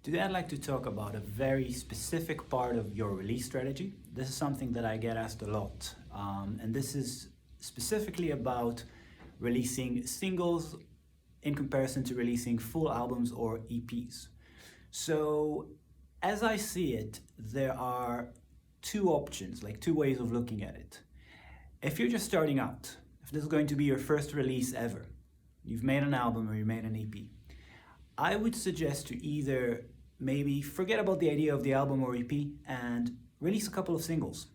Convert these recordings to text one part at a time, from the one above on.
Today I'd like to talk about a very specific part of your release strategy. This is something that I get asked a lot, and this is specifically about releasing singles in comparison to releasing full albums or EPs. So as I see it, there are two options, like two ways of looking at it. If you're just starting out, if this is going to be your first release ever, you've made an album or you made an EP, I would suggest to either maybe forget about the idea of the album or EP and release a couple of singles.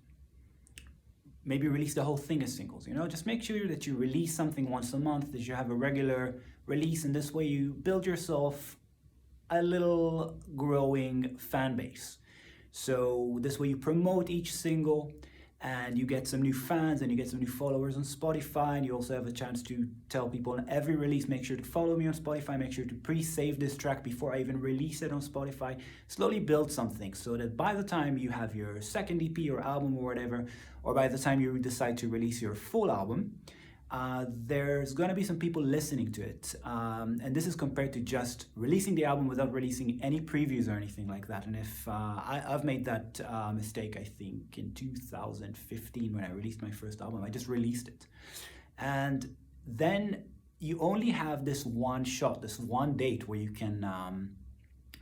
Maybe release the whole thing as singles, just make sure that you release something once a month, that you have a regular release, and this way you build yourself a little growing fan base. So this way you promote each single and you get some new fans and you get some new followers on Spotify, and you also have a chance to tell people on every release, make sure to follow me on Spotify, make sure to pre-save this track before I even release it on Spotify. Slowly build something so that by the time you have your second EP or album or whatever, or by the time you decide to release your full album, there's going to be some people listening to it, and this is compared to just releasing the album without releasing any previews or anything like that. And if I've made that mistake, I think in 2015 when I released my first album, I just released it, and then you only have this one shot, this one date where you can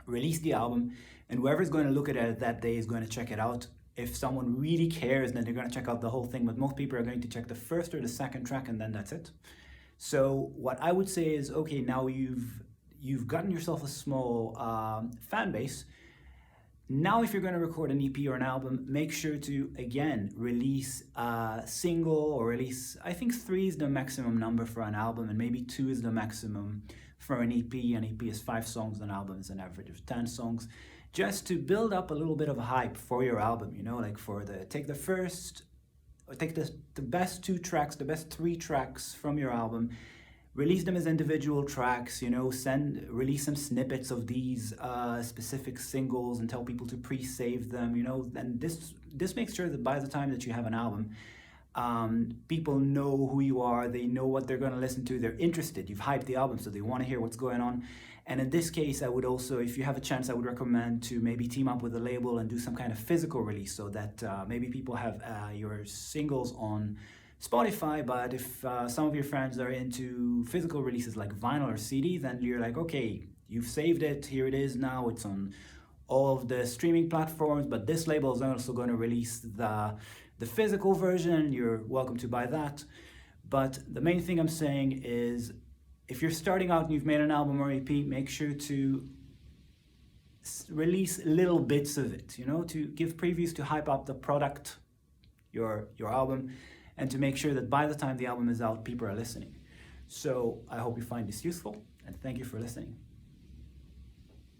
release the album, and whoever's going to look at it that day is going to check it out. If someone really cares, then they're going to check out the whole thing, but most people are going to check the first or the second track, and then that's it. So what I would say is, okay, now you've gotten yourself a small fan base. Now if you're going to record an EP or an album, make sure to, again, release a single, or release, I think 3 is the maximum number for an album, and maybe 2 is the maximum for an EP. An EP is 5 songs, an album is an average of 10 songs. Just to build up a little bit of a hype for your album, like take the best 2 tracks, the best 3 tracks from your album, release them as individual tracks, release some snippets of these specific singles and tell people to pre-save them, and this makes sure that by the time that you have an album, people know who you are, they know what they're going to listen to, they're interested, you've hyped the album, so they want to hear what's going on. And in this case, I would also, if you have a chance, I would recommend to maybe team up with a label and do some kind of physical release, so that maybe people have your singles on Spotify, but if some of your friends are into physical releases like vinyl or CD, then you're like, okay, you've saved it, here it is now, it's on all of the streaming platforms, but this label is also going to release the physical version, you're welcome to buy that. But the main thing I'm saying is, if you're starting out and you've made an album or EP, make sure to release little bits of it, to give previews, to hype up the product, your album, and to make sure that by the time the album is out, people are listening. So I hope you find this useful, and thank you for listening.